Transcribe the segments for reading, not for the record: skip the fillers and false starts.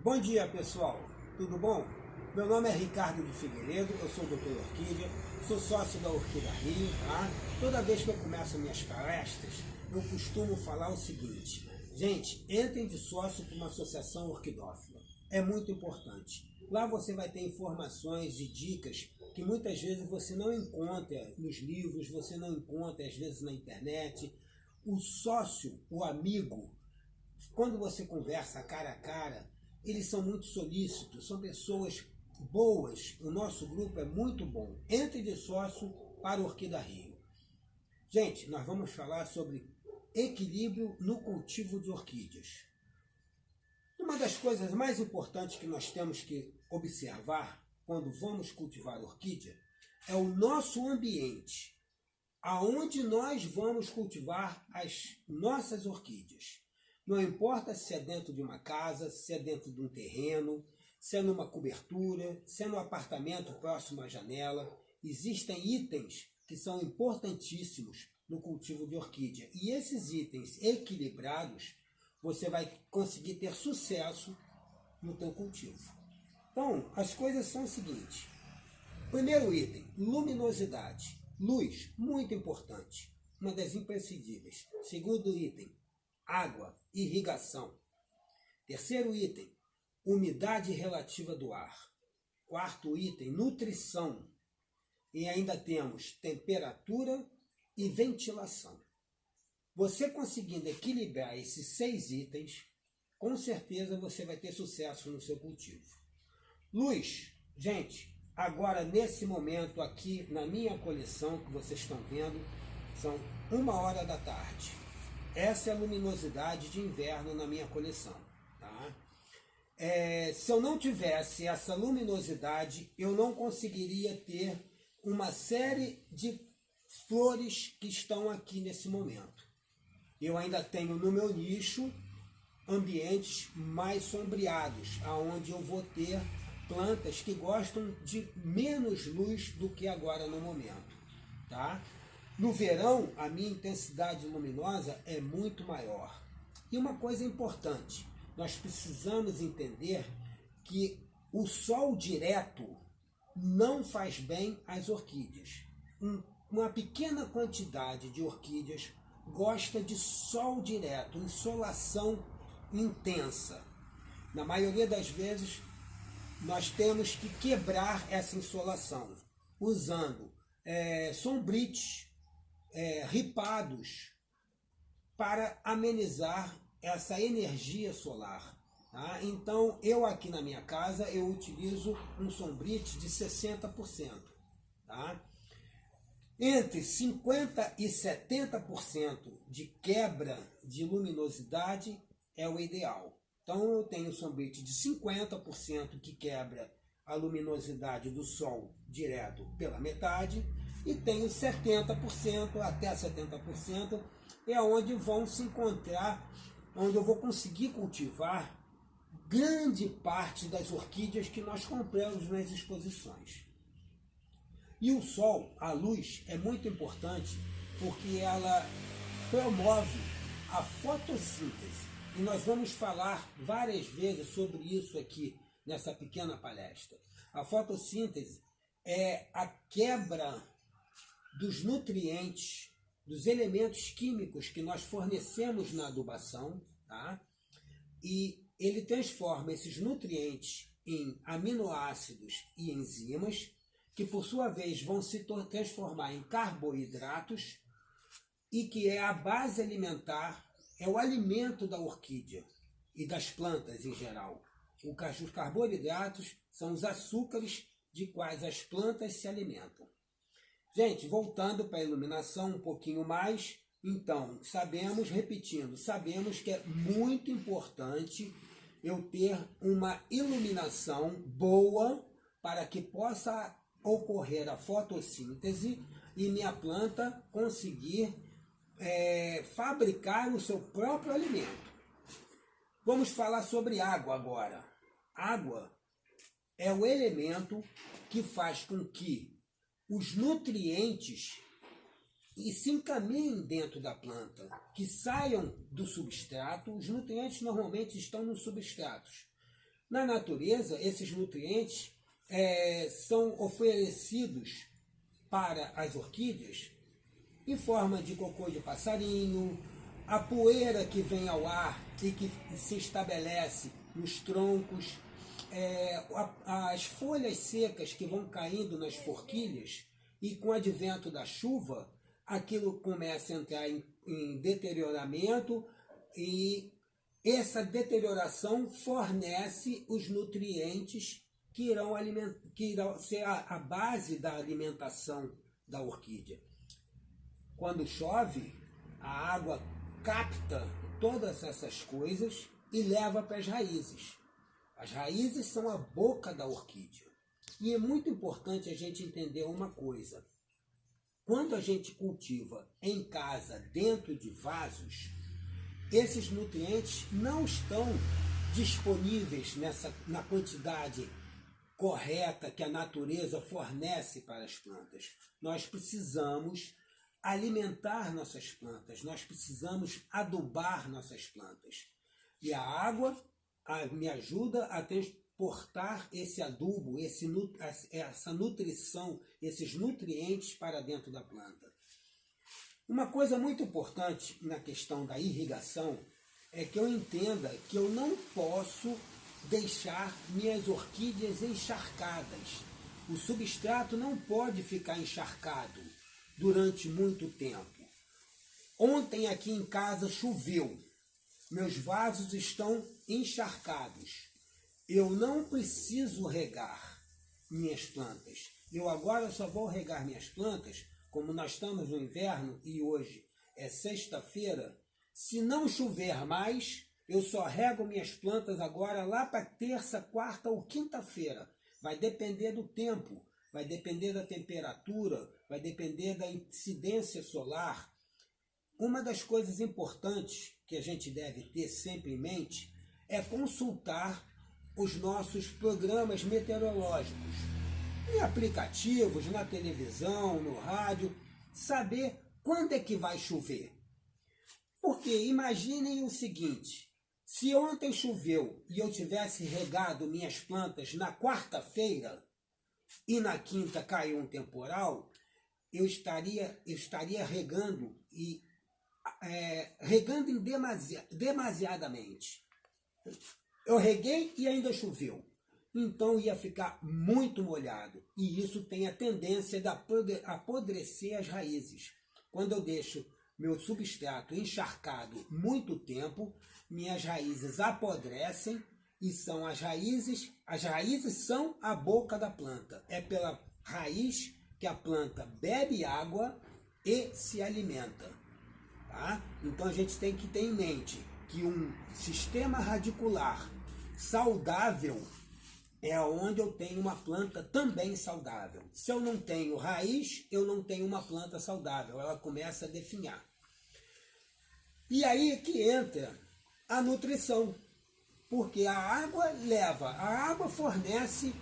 Bom dia, pessoal. Tudo bom? Meu nome é Ricardo de Figueiredo, eu sou doutor Orquídea, sou sócio da Orquídea Rio, tá? Toda vez que eu começo minhas palestras, eu costumo falar o seguinte: gente, entrem de sócio para uma associação orquidófila. É muito importante. Lá você vai ter informações e dicas que muitas vezes você não encontra nos livros, você não encontra às vezes na internet. O sócio, o amigo, quando você conversa cara a cara, eles são muito solícitos, são pessoas boas. O nosso grupo é muito bom. Entre de sócio para o Orquídea Rio. Gente, nós vamos falar sobre equilíbrio no cultivo de orquídeas. Uma das coisas mais importantes que nós temos que observar quando vamos cultivar orquídea é o nosso ambiente, aonde nós vamos cultivar as nossas orquídeas. Não importa se é dentro de uma casa, se é dentro de um terreno, se é numa cobertura, se é num apartamento próximo à janela. Existem itens que são importantíssimos no cultivo de orquídea. E esses itens equilibrados, você vai conseguir ter sucesso no teu cultivo. Então, as coisas são o seguinte. Primeiro item, luminosidade. Luz, muito importante. Uma das imprescindíveis. Segundo item, água, irrigação. Terceiro item, umidade relativa do ar. Quarto item, nutrição. E ainda temos temperatura e ventilação. Você conseguindo equilibrar esses 6 itens, com certeza você vai ter sucesso no seu cultivo. Luz, gente, agora nesse momento aqui na minha coleção que vocês estão vendo, são 1h da tarde. Essa é a luminosidade de inverno na minha coleção. Tá? Se eu não tivesse essa luminosidade, eu não conseguiria ter uma série de flores que estão aqui nesse momento. Eu ainda tenho no meu nicho ambientes mais sombreados, aonde eu vou ter plantas que gostam de menos luz do que agora no momento. Tá? No verão, a minha intensidade luminosa é muito maior. E uma coisa importante, nós precisamos entender que o sol direto não faz bem às orquídeas. Uma pequena quantidade de orquídeas gosta de sol direto, insolação intensa. Na maioria das vezes, nós temos que quebrar essa insolação usando sombrites, ripados, para amenizar essa energia solar. Tá? Então, eu aqui na minha casa, eu utilizo um sombrite de 60%. Tá? Entre 50% e 70% de quebra de luminosidade é o ideal. Então, eu tenho um sombrite de 50% que quebra a luminosidade do sol direto pela metade, e tenho 70% até 70% é onde vão se encontrar, onde eu vou conseguir cultivar grande parte das orquídeas que nós compramos nas exposições. E o sol, a luz, é muito importante porque ela promove a fotossíntese. E nós vamos falar várias vezes sobre isso aqui nessa pequena palestra. A fotossíntese é a quebra dos nutrientes, dos elementos químicos que nós fornecemos na adubação, tá? E ele transforma esses nutrientes em aminoácidos e enzimas, que por sua vez vão se transformar em carboidratos, e que é a base alimentar, é o alimento da orquídea e das plantas em geral. Os carboidratos são os açúcares de quais as plantas se alimentam. Gente, voltando para a iluminação um pouquinho mais, então, sabemos que é muito importante eu ter uma iluminação boa para que possa ocorrer a fotossíntese e minha planta conseguir fabricar o seu próprio alimento. Vamos falar sobre água agora. Água é o elemento que faz com que os nutrientes se encaminhem dentro da planta, que saiam do substrato. Os nutrientes normalmente estão nos substratos. Na natureza, esses nutrientes são oferecidos para as orquídeas em forma de cocô de passarinho, a poeira que vem ao ar e que se estabelece nos troncos, as folhas secas que vão caindo nas forquilhas, e com o advento da chuva, aquilo começa a entrar em deterioramento, e essa deterioração fornece os nutrientes que irão ser a base da alimentação da orquídea. Quando chove, a água capta todas essas coisas e leva para as raízes. As raízes são a boca da orquídea. E é muito importante a gente entender uma coisa. Quando a gente cultiva em casa, dentro de vasos, esses nutrientes não estão disponíveis na quantidade correta que a natureza fornece para as plantas. Nós precisamos alimentar nossas plantas, nós precisamos adubar nossas plantas. E a água me ajuda a transportar esse adubo, essa nutrição, esses nutrientes para dentro da planta. Uma coisa muito importante na questão da irrigação é que eu entenda que eu não posso deixar minhas orquídeas encharcadas. O substrato não pode ficar encharcado durante muito tempo. Ontem aqui em casa choveu. Meus vasos estão encharcados. Eu não preciso regar minhas plantas. Eu agora só vou regar minhas plantas, como nós estamos no inverno e hoje é sexta-feira. Se não chover mais, eu só rego minhas plantas agora lá para terça, quarta ou quinta-feira. Vai depender do tempo, vai depender da temperatura, vai depender da incidência solar. Uma das coisas importantes que a gente deve ter sempre em mente é consultar os nossos programas meteorológicos, em aplicativos, na televisão, no rádio, saber quando é que vai chover. Porque imaginem o seguinte, se ontem choveu e eu tivesse regado minhas plantas na quarta-feira e na quinta caiu um temporal, eu estaria regando regando demasiadamente. Eu reguei e ainda choveu. Então ia ficar muito molhado. E isso tem a tendência de apodrecer as raízes. Quando eu deixo meu substrato encharcado muito tempo, minhas raízes apodrecem e são as raízes são a boca da planta. É pela raiz que a planta bebe água e se alimenta. Tá? Então a gente tem que ter em mente que um sistema radicular saudável é onde eu tenho uma planta também saudável. Se eu não tenho raiz, eu não tenho uma planta saudável, ela começa a definhar. E aí que entra a nutrição, porque a água fornece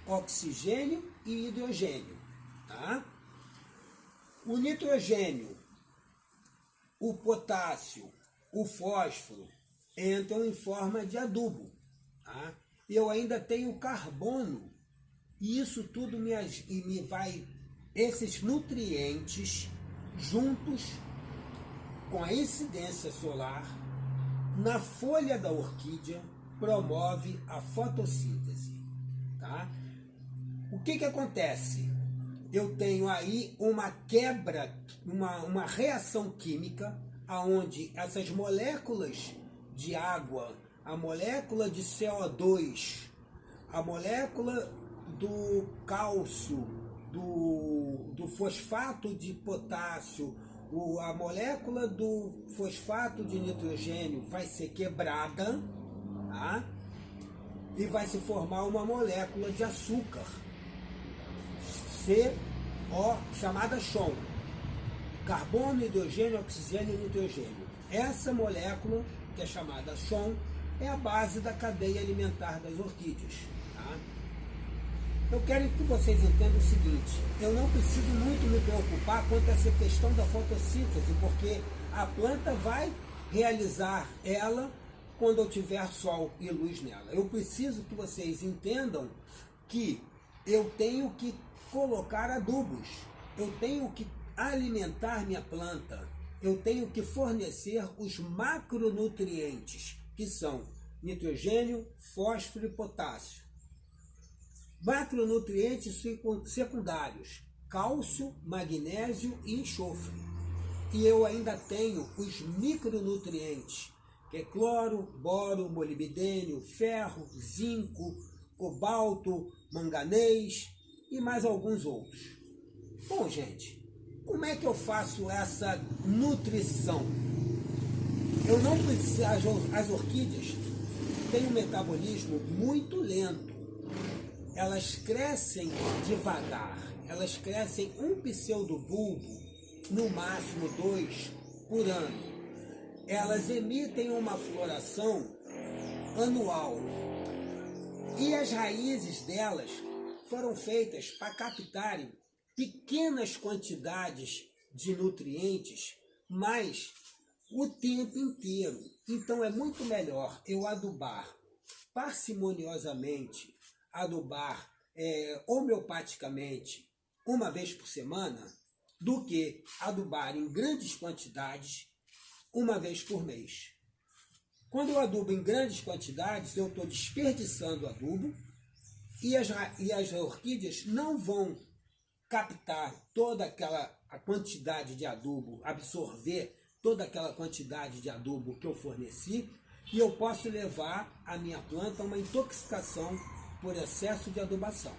oxigênio e hidrogênio. Tá? O nitrogênio, o potássio, o fósforo entram em forma de adubo. Tá? Eu ainda tenho carbono, e isso tudo esses nutrientes juntos com a incidência solar na folha da orquídea promove a fotossíntese. Tá? O que acontece? Eu tenho aí uma quebra, uma reação química, onde essas moléculas de água, a molécula de CO2, a molécula do cálcio, do fosfato de potássio, a molécula do fosfato de nitrogênio vai ser quebrada, tá? E vai se formar uma molécula de açúcar, chamada CHON, carbono, hidrogênio, oxigênio e nitrogênio. Essa molécula, que é chamada CHON, é a base da cadeia alimentar das orquídeas. Tá? Eu quero que vocês entendam o seguinte, eu não preciso muito me preocupar quanto a essa questão da fotossíntese, porque a planta vai realizar ela quando eu tiver sol e luz nela. Eu preciso que vocês entendam que eu tenho que colocar adubos, eu tenho que alimentar minha planta, eu tenho que fornecer os macronutrientes, que são nitrogênio, fósforo e potássio. Macronutrientes secundários, cálcio, magnésio e enxofre. E eu ainda tenho os micronutrientes, que é cloro, boro, molibdênio, ferro, zinco, cobalto, manganês e mais alguns outros. Bom, gente, como é que eu faço essa nutrição? Eu não preciso. As orquídeas têm um metabolismo muito lento. Elas crescem devagar. Elas crescem um pseudobulbo, no máximo 2 por ano. Elas emitem uma floração anual. E as raízes delas foram feitas para captarem pequenas quantidades de nutrientes, mas o tempo inteiro. Então é muito melhor eu adubar parcimoniosamente, adubar homeopaticamente uma vez por semana, do que adubar em grandes quantidades uma vez por mês. Quando eu adubo em grandes quantidades, eu estou desperdiçando adubo e as orquídeas não vão captar toda aquela quantidade de adubo, absorver toda aquela quantidade de adubo que eu forneci, e eu posso levar a minha planta a uma intoxicação por excesso de adubação.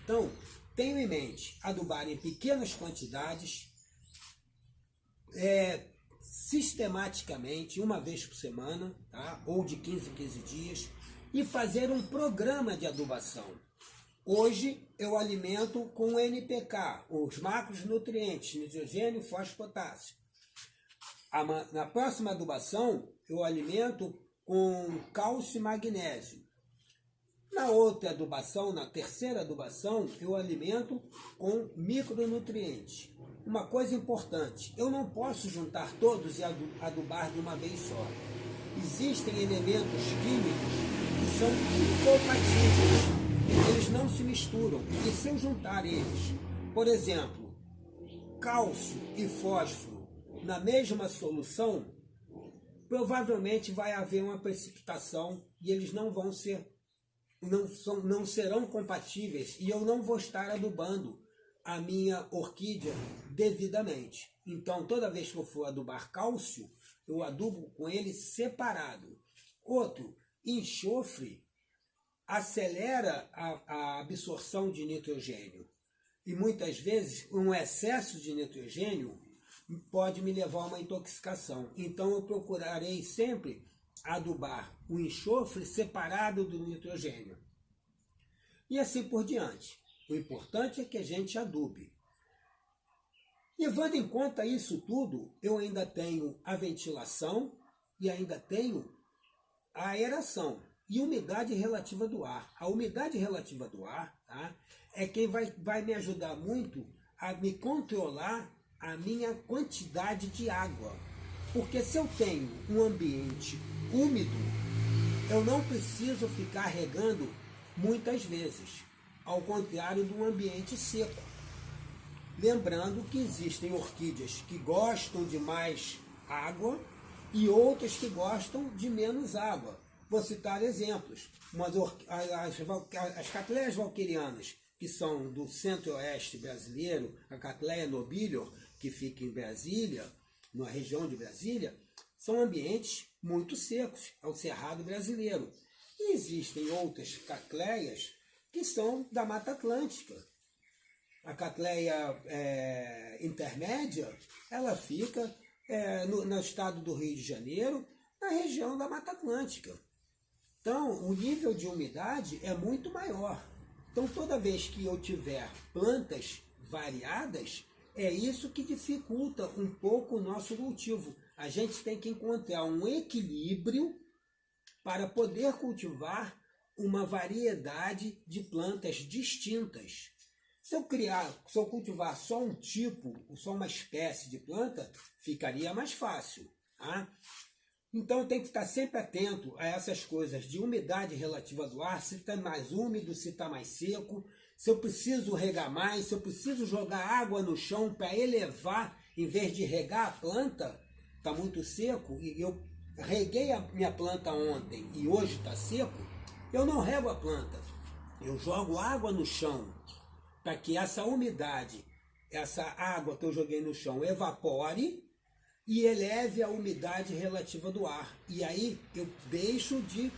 Então, tenho em mente adubar em pequenas quantidades, sistematicamente, uma vez por semana, tá? Ou de 15 em 15 dias, e fazer um programa de adubação. Hoje eu alimento com NPK, os macronutrientes, nitrogênio, fósforo, potássio. Na próxima adubação eu alimento com cálcio e magnésio. Na outra adubação, na terceira adubação, eu alimento com micronutrientes. Uma coisa importante, eu não posso juntar todos e adubar de uma vez só. Existem elementos químicos que são incompatíveis, eles não se misturam. E se eu juntar eles, por exemplo, cálcio e fósforo na mesma solução, provavelmente vai haver uma precipitação e eles não serão compatíveis, e eu não vou estar adubando a minha orquídea devidamente. Então, toda vez que eu for adubar cálcio, eu adubo com ele separado. Outro, enxofre acelera a absorção de nitrogênio. E muitas vezes um excesso de nitrogênio pode me levar a uma intoxicação. Então eu procurarei sempre adubar o enxofre separado do nitrogênio. E assim por diante. O importante é que a gente adube. Levando em conta isso tudo, eu ainda tenho a ventilação e ainda tenho a aeração e umidade relativa do ar. A umidade relativa do ar, tá, é quem vai me ajudar muito a me controlar a minha quantidade de água. Porque se eu tenho um ambiente úmido, eu não preciso ficar regando muitas vezes, ao contrário de um ambiente seco. Lembrando que existem orquídeas que gostam de mais água e outras que gostam de menos água. Vou citar exemplos. As catleias valquirianas, que são do centro-oeste brasileiro, a Cattleya nobilior, que fica em Brasília, na região de Brasília, são ambientes muito secos, é o Cerrado brasileiro. E existem outras catleias que são da Mata Atlântica. A Cattleya intermédia, ela fica no estado do Rio de Janeiro, na região da Mata Atlântica. Então, o nível de umidade é muito maior. Então, toda vez que eu tiver plantas variadas, é isso que dificulta um pouco o nosso cultivo. A gente tem que encontrar um equilíbrio para poder cultivar uma variedade de plantas distintas. Se eu cultivar só um tipo, só uma espécie de planta, ficaria mais fácil, tá? Então tem que estar sempre atento a essas coisas de umidade relativa do ar, se está mais úmido, se está mais seco, se eu preciso regar mais, se eu preciso jogar água no chão para elevar, em vez de regar a planta, está muito seco, e eu reguei a minha planta ontem e hoje está seco, eu não rego a planta, eu jogo água no chão, para que essa umidade, essa água que eu joguei no chão evapore, e eleve a umidade relativa do ar. E aí eu deixo de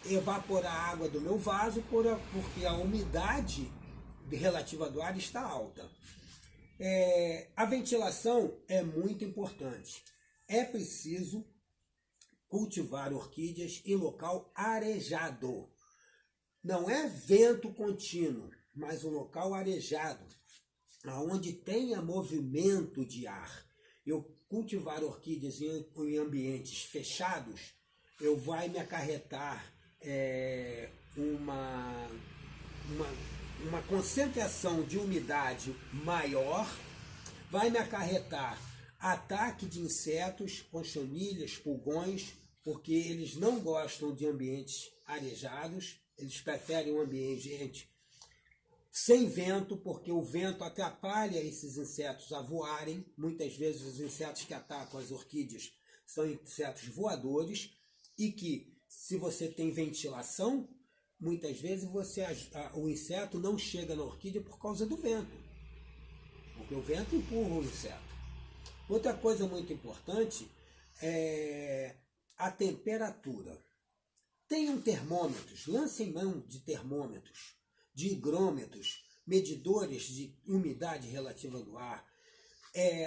evaporar a água do meu vaso porque a umidade relativa do ar está alta. A ventilação é muito importante. É preciso cultivar orquídeas em local arejado. Não é vento contínuo, mas um local arejado, onde tenha movimento de ar. Eu cultivar orquídeas em ambientes fechados, vai me acarretar uma concentração de umidade maior, vai me acarretar ataque de insetos, conchonilhas, pulgões, porque eles não gostam de ambientes arejados, eles preferem um ambiente sem vento, porque o vento atrapalha esses insetos a voarem. Muitas vezes os insetos que atacam as orquídeas são insetos voadores, e que, se você tem ventilação, muitas vezes o inseto não chega na orquídea por causa do vento, porque o vento empurra o inseto. Outra coisa muito importante é a temperatura. Tenham termômetros, lancem mão de termômetros, de higrômetros, medidores de umidade relativa do ar.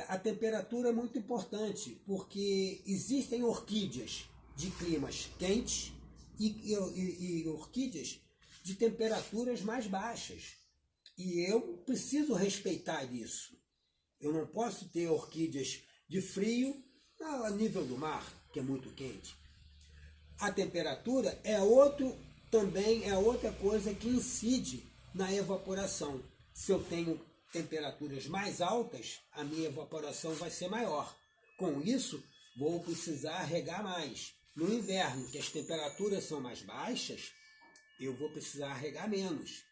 A temperatura é muito importante, porque existem orquídeas de climas quentes e orquídeas de temperaturas mais baixas. E eu preciso respeitar isso. Eu não posso ter orquídeas de frio a nível do mar, que é muito quente. A temperatura também é outra coisa que incide na evaporação. Se eu tenho temperaturas mais altas, a minha evaporação vai ser maior. Com isso, vou precisar regar mais. No inverno, que as temperaturas são mais baixas, eu vou precisar regar menos.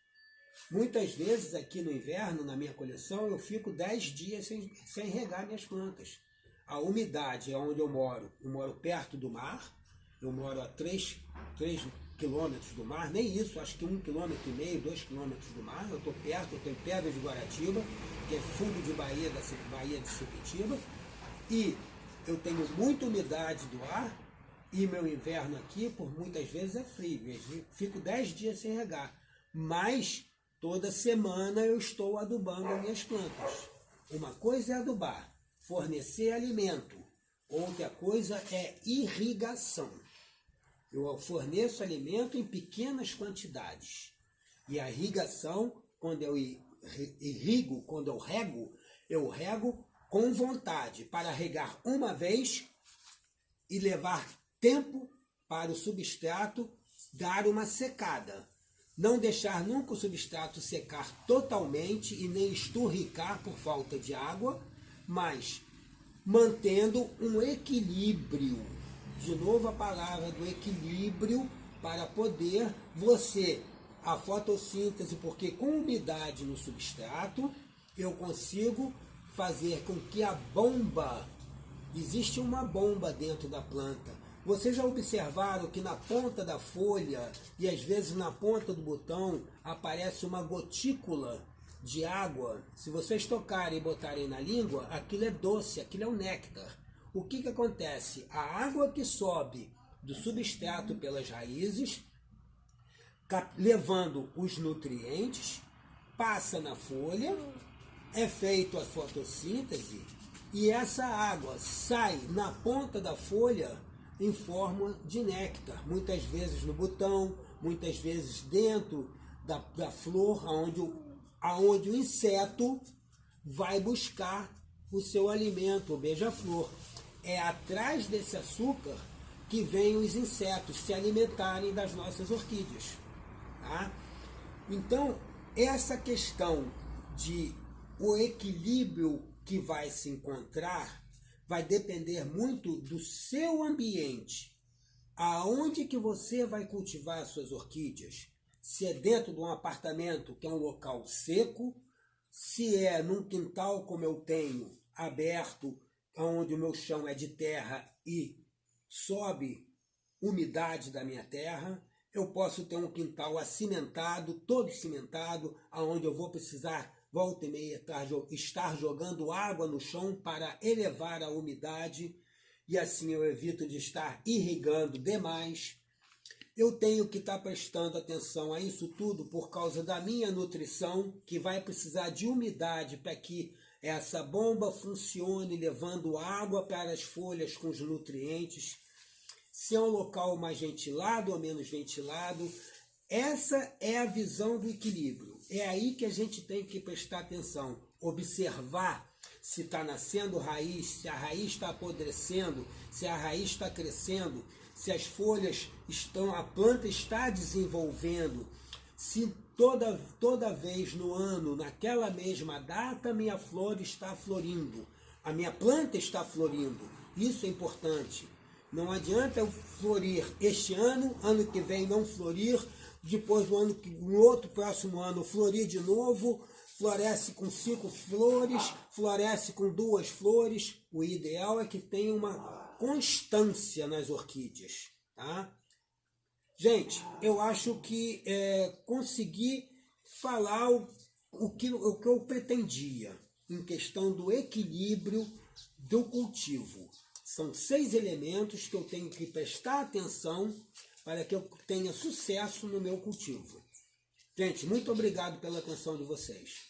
Muitas vezes aqui no inverno, na minha coleção, eu fico 10 dias sem regar minhas plantas. A umidade é onde eu moro perto do mar, eu moro a 3 quilômetros do mar, nem isso, acho que 1,5 km, 2 quilômetros do mar, eu estou perto, eu tenho Pedra de Guaratiba, que é fundo de Bahia, da Baía de Sepetiba, e eu tenho muita umidade do ar, e meu inverno aqui, por muitas vezes, é frio, eu fico 10 dias sem regar, mas toda semana eu estou adubando as minhas plantas. Uma coisa é adubar, fornecer alimento, outra coisa é irrigação. Eu forneço alimento em pequenas quantidades. E a irrigação, quando eu irrigo, quando eu rego com vontade, para regar uma vez e levar tempo para o substrato dar uma secada. Não deixar nunca o substrato secar totalmente e nem esturricar por falta de água, mas mantendo um equilíbrio. De novo a palavra do equilíbrio, para poder a fotossíntese, porque com umidade no substrato, eu consigo fazer com que a bomba, existe uma bomba dentro da planta. Vocês já observaram que na ponta da folha e às vezes na ponta do botão aparece uma gotícula de água? Se vocês tocarem e botarem na língua, aquilo é doce, aquilo é um néctar. O que acontece? A água que sobe do substrato pelas raízes, levando os nutrientes, passa na folha, é feita a fotossíntese e essa água sai na ponta da folha em forma de néctar, muitas vezes no botão, muitas vezes dentro da flor, aonde o inseto vai buscar o seu alimento, o beija-flor. É atrás desse açúcar que vêm os insetos se alimentarem das nossas orquídeas. Tá? Então, essa questão de o equilíbrio que vai se encontrar vai depender muito do seu ambiente. Aonde que você vai cultivar as suas orquídeas? Se é dentro de um apartamento, que é um local seco, se é num quintal como eu tenho, aberto, onde o meu chão é de terra e sobe umidade da minha terra, eu posso ter um quintal acimentado, todo cimentado, onde eu vou precisar, volta e meia, estar jogando água no chão para elevar a umidade, e assim eu evito de estar irrigando demais. Eu tenho que estar prestando atenção a isso tudo por causa da minha nutrição, que vai precisar de umidade para que essa bomba funcione, levando água para as folhas com os nutrientes. Se é um local mais ventilado ou menos ventilado, essa é a visão do equilíbrio. É aí que a gente tem que prestar atenção, observar se está nascendo raiz, se a raiz está apodrecendo, se a raiz está crescendo, se as folhas estão, a planta está desenvolvendo, se toda vez no ano, naquela mesma data, minha flor está florindo, a minha planta está florindo. Isso é importante. Não adianta eu florir este ano, ano que vem não florir, depois no outro próximo ano florir de novo, floresce com 5 flores, floresce com 2 flores. O ideal é que tenha uma constância nas orquídeas, tá? Gente, eu acho que consegui falar o que eu pretendia em questão do equilíbrio do cultivo. São 6 elementos que eu tenho que prestar atenção para que eu tenha sucesso no meu cultivo. Gente, muito obrigado pela atenção de vocês.